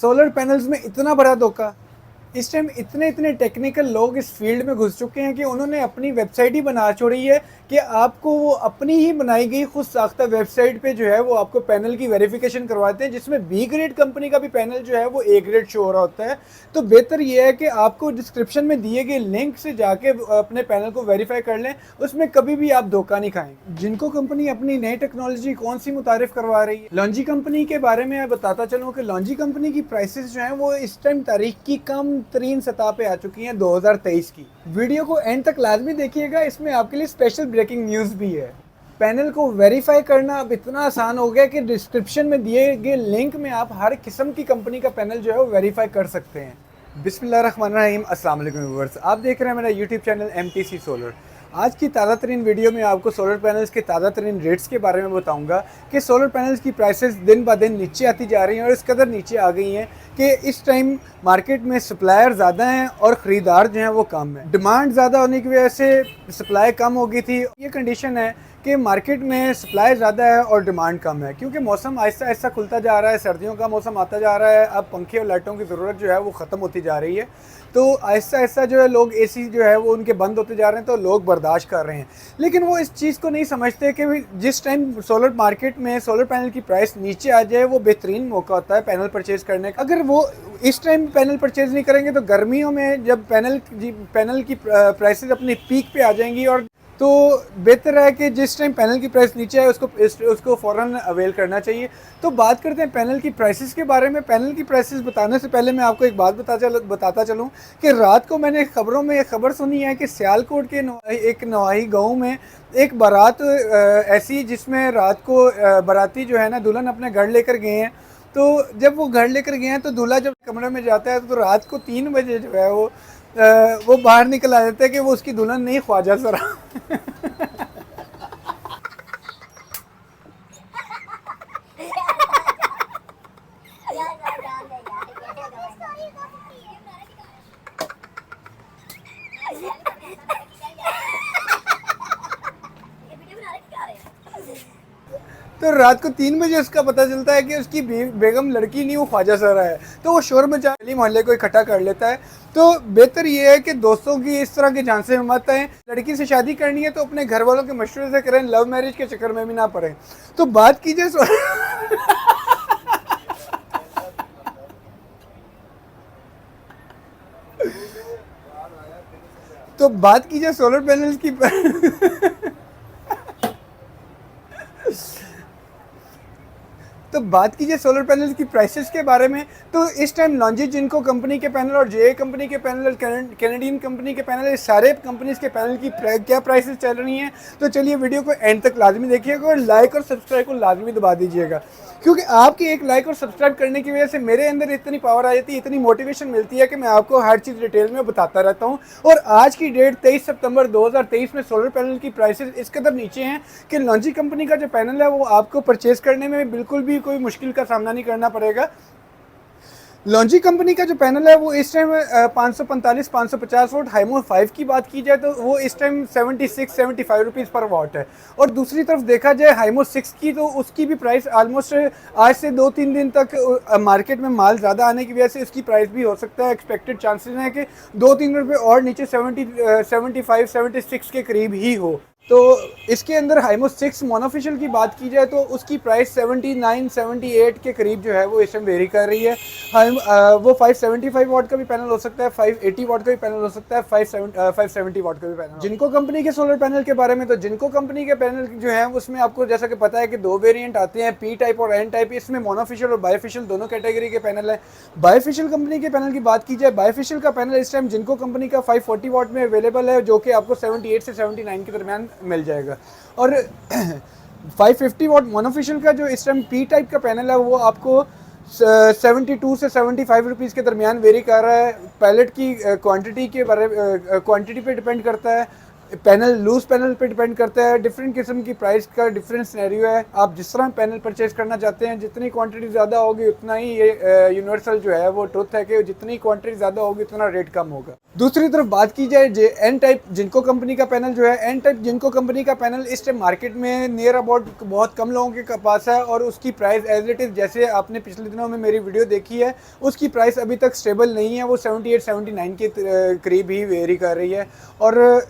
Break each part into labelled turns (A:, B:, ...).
A: Solar panels में इतना बड़ा धोखा। इस टाइम इतने इतने टेक्निकल लोग इस फील्ड में घुस चुके हैं कि उन्होंने अपनी वेबसाइट ही बना छोड़ी है कि आपको वो अपनी ही बनाई गई खुद साख्ता वेबसाइट पे जो है वो आपको पैनल की वेरिफिकेशन करवाते हैं, जिसमें बी ग्रेड कंपनी का भी पैनल जो है वो ए ग्रेड शो हो रहा होता है। तो बेहतर ये है कि आपको डिस्क्रिप्शन में दिए गए लिंक से जाके अपने पैनल को वेरीफाई कर लें, उसमें कभी भी आप धोखा नहीं खाएंगे। जिनको कंपनी अपनी नई टेक्नोलॉजी कौन सी मुतारिफ करवा रही है, लॉन्जी कंपनी के बारे में मैं बताता चलूँ कि लॉन्जी कंपनी की प्राइसेस जो हैं वो इस टाइम तारीख की कम तरीन सतह पे आ चुकी हैं 2023 की। वीडियो को एंड तक लाजमी देखिएगा, इसमें आपके लिए स्पेशल ब्रेकिंग न्यूज़ भी है। पैनल को वेरीफाई करना अब इतना आसान हो गया कि डिस्क्रिप्शन में दिए गए लिंक में आप हर किस्म की कंपनी का पैनल जो है वो वेरीफाई कर सकते हैं। बिस्मिल्लाहिर्रहमानिर्रहीम, अस्सलाम वालेकुम व्यूअर्स, आप देख रहे हैं मेरा यूट्यूब चैनल MTC सोलर। आज की ताज़ा तरीन वीडियो में आपको सोलर पैनल्स के ताज़ा तरीन रेट्स के बारे में बताऊंगा कि सोलर पैनल्स की प्राइसेस दिन ब दिन नीचे आती जा रही हैं और इस कदर नीचे आ गई हैं कि इस टाइम मार्केट में सप्लायर ज़्यादा हैं और ख़रीदार जो हैं वो कम हैं। डिमांड ज़्यादा होने की वजह से सप्लाई कम हो गई थी। ये कंडीशन है कि मार्केट में सप्लाई ज़्यादा है और डिमांड कम है, क्योंकि मौसम आहिस्ता आहिस्ता खुलता जा रहा है, सर्दियों का मौसम आता जा रहा है, अब पंखे और लाइटों की ज़रूरत जो है वो ख़त्म होती जा रही है। तो आहिस्ता आहिस्ता जो है लोग AC जो है वो उनके बंद होते जा रहे हैं, तो लोग बर्दाश्त कर रहे हैं। लेकिन वो इस चीज़ को नहीं समझते कि जिस टाइम सोलर मार्केट में सोलर पैनल की प्राइस नीचे आ जाए वो बेहतरीन मौका होता है पैनल परचेज़ करने का। अगर वो इस टाइम पैनल परचेज़ नहीं करेंगे तो गर्मियों में जब पैनल की प्राइसेस अपनी पीक पे आ जाएंगी, और तो बेहतर है कि जिस टाइम पैनल की प्राइस नीचे है उसको फ़ौरन अवेल करना चाहिए। तो बात करते हैं पैनल की प्राइसेस के बारे में। पैनल की प्राइसेस बताने से पहले मैं आपको एक बात बताता चलूँ कि रात को मैंने खबरों में एक खबर सुनी है कि सियालकोट के एक नवाही गाँव में एक बारात ऐसी, जिसमें रात को बाराती जो है ना दुल्हन अपने घर लेकर गए हैं। तो जब वो घर लेकर गए हैं तो दूल्हा जब कमरे में जाता है तो रात को 3 बजे जो है वो बाहर निकल आ जाता है कि वो उसकी दुल्हन नहीं, ख्वाजा सरा। तो रात को 3 बजे उसका पता चलता है कि उसकी बेगम लड़की नहीं, वो ख्वाजा सरा है। तो वो शोर मचा गली मोहल्ले को इकट्ठा कर लेता है। तो बेहतर ये है कि दोस्तों की इस तरह के झांसे में मत आएं। लड़की से शादी करनी है तो अपने घर वालों के मशवरे से करें, लव मैरिज के चक्कर में भी ना पड़ें। तो बात कीजिए तो बात कीजिए सोलर पैनल्स की तो बात कीजिए सोलर पैनल की प्राइसेस के बारे में। तो इस टाइम लॉन्जी जिनको कंपनी के पैनल और JA कंपनी के पैनल, कैनेडियन कंपनी के पैनल, सारे कंपनीज के पैनल की क्या प्राइसेस चल रही हैं। तो चलिए वीडियो को एंड तक लाजमी देखिएगा और लाइक और सब्सक्राइब को लाजमी दबा दीजिएगा, क्योंकि आपकी एक लाइक और सब्सक्राइब करने की वजह से मेरे अंदर इतनी पावर आ जाती है, इतनी मोटिवेशन मिलती है कि मैं आपको हर चीज़ डिटेल में बताता रहता हूँ। और आज की डेट 23 सितंबर 2023 में सोलर पैनल की प्राइसेस इस कदर नीचे हैं कि लॉन्जी कंपनी का जो पैनल है वो आपको परचेज़ करने में बिल्कुल भी कोई मुश्किल का सामना नहीं करना पड़ेगा। लॉन्जी कंपनी का जो पैनल है वो इस टाइम 545 550 वोट हाइमो 5 की बात की जाए तो वो इस टाइम 75 रुपीज़ पर वाट है। और दूसरी तरफ देखा जाए हाइमो 6 की, तो उसकी भी प्राइस ऑलमोस्ट आज से 2-3 दिन तक मार्केट में माल ज़्यादा आने की वजह से इसकी प्राइस भी हो सकता है, एक्सपेक्टेड चांसेस हैं कि 2-3 रुपये और नीचे 75-76 के करीब ही हो। तो इसके अंदर हाइमो 6 मोनोफिशियल की बात की जाए तो उसकी प्राइस 79-78 के करीब जो है वो इस टाइम वेरी कर रही है। वो 575 वाट का भी पैनल हो सकता है, 580 वाट का भी पैनल हो सकता है, 570 वाट का भी पैनल। जिनको कंपनी के सोलर पैनल के बारे में, तो जिनको कंपनी के पैनल जो है उसमें आपको जैसा कि पता है कि 2 वेरिएंट आते हैं, P टाइप और N टाइप। इसमें मोनोफिशियल और बायोफिशियल दोनों कैटेगरी के पैनल है। बायोफिशियल कंपनी के पैनल की बात की जाए, बायोफिशियल का पैनल इस टाइम जिनको कंपनी का 540 वाट में अवेलेबल है, जो कि आपको 78 से 79 के दरमियान मिल जाएगा। और 550 वाट मोनोफिशियल का जो इस टाइम P टाइप का पैनल है वो आपको 72 से 75 रुपीज़ के दरमियान वेरी कर रहा है। पैलेट की क्वांटिटी पे डिपेंड करता है। पैनल लूज पैनल पे डिपेंड करता है, डिफरेंट किस्म की प्राइस का डिफरेंट सिनेरियो है। आप जिस तरह पैनल परचेज करना चाहते हैं, जितनी क्वांटिटी ज़्यादा होगी उतना ही ये यूनिवर्सल जो है वो ट्रुथ है कि जितनी क्वांटिटी ज़्यादा होगी उतना रेट कम होगा। दूसरी तरफ बात की जाए एन टाइप जिनको कंपनी का पैनल जो है, एन टाइप जिनको कंपनी का पैनल इस टाइम मार्केट में नियर अबाउट बहुत कम लोगों के पास है, और उसकी प्राइस एज इट इज़ जैसे आपने पिछले दिनों में मेरी वीडियो देखी है उसकी प्राइस अभी तक स्टेबल नहीं है, वो 78-79 के करीब ही वेरी कर रही है। और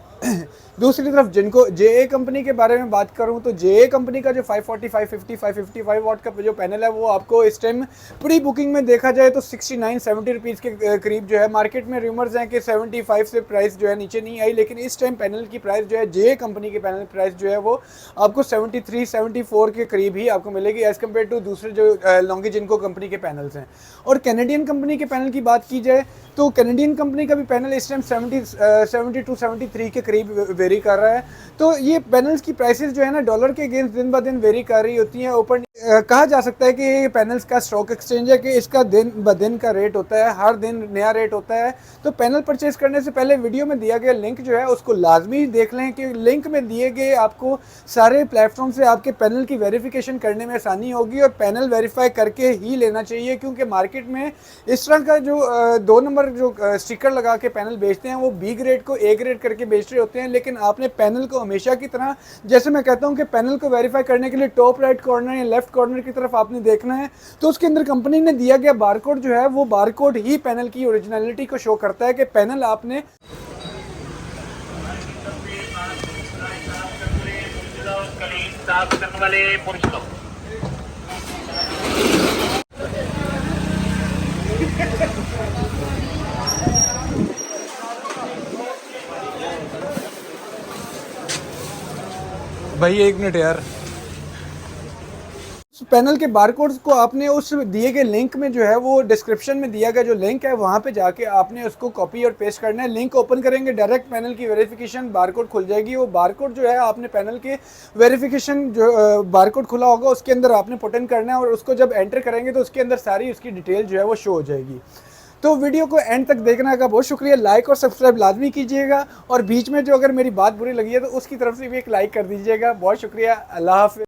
A: दूसरी तरफ जिनको JA कंपनी के बारे में बात करूं तो JA कंपनी का जो 540, 550, 555 वाट का जो पैनल है वो आपको इस टाइम प्री बुकिंग में देखा जाए तो 69-70 रुपीज़ के करीब जो है। मार्केट में रूमर्स हैं कि 75 से प्राइस जो है नीचे नहीं आई, लेकिन इस टाइम पैनल की प्राइस जो है JA कंपनी के पैनल प्राइस जो है वो आपको 73-74 के करीब ही आपको मिलेगी एज़ कम्पेयर टू दूसरे जो लॉन्गिजिनको कंपनी के पैनल्स हैं। और कैनेडियन कंपनी के पैनल की बात की जाए तो कैनेडियन कंपनी का भी पैनल इस टाइम 72-73 के करीब वेरी कर रहा है। तो ये पैनल्स की प्राइसेस जो है ना डॉलर के अगेंस्ट दिन ब दिन वेरी कर रही होती हैं। ओपन कहा जा सकता है कि ये पैनल्स का स्टॉक एक्सचेंज है कि इसका दिन ब दिन का रेट होता है, हर दिन नया रेट होता है। तो पैनल परचेज करने से पहले वीडियो में दिया गया लिंक जो है उसको लाजमी देख लें कि लिंक में दिए गए आपको सारे प्लेटफॉर्म से आपके पैनल की वेरिफिकेशन करने में आसानी होगी, और पैनल वेरीफाई करके ही लेना चाहिए, क्योंकि मार्केट में इस तरह का जो 2 नंबर जो स्टिकर लगा के पैनल बेचते हैं वो B ग्रेड को A ग्रेड करके बेच रहे होते हैं। लेकिन आपने पैनल को हमेशा की तरह, जैसे मैं कहता हूं कि पैनल को वेरीफाई करने के लिए टॉप राइट कॉर्नर या लेफ्ट कॉर्नर की तरफ आपने देखना है, तो उसके अंदर कंपनी ने दिया गया बारकोड जो है वो बारकोड ही पैनल की ओरिजिनलिटी को शो करता है कि पैनल आपने भाई 1 मिनट यार। पैनल के बारकोड्स को आपने उस दिए गए लिंक में जो है वो डिस्क्रिप्शन में दिया गया जो लिंक है वहाँ पे जाके आपने उसको कॉपी और पेस्ट करना है। लिंक ओपन करेंगे डायरेक्ट पैनल की वेरिफिकेशन बारकोड खुल जाएगी। वो बारकोड जो है आपने पैनल के वेरिफिकेशन जो बारकोड खुला होगा उसके अंदर आपने पुट इन करना है, और उसको जब एंटर करेंगे तो उसके अंदर सारी उसकी डिटेल जो है वो शो हो जाएगी। तो वीडियो को एंड तक देखने का बहुत शुक्रिया। लाइक और सब्सक्राइब लाजमी कीजिएगा, और बीच में जो अगर मेरी बात बुरी लगी है तो उसकी तरफ से भी एक लाइक कर दीजिएगा। बहुत शुक्रिया। अल्लाह हाफ़िज़।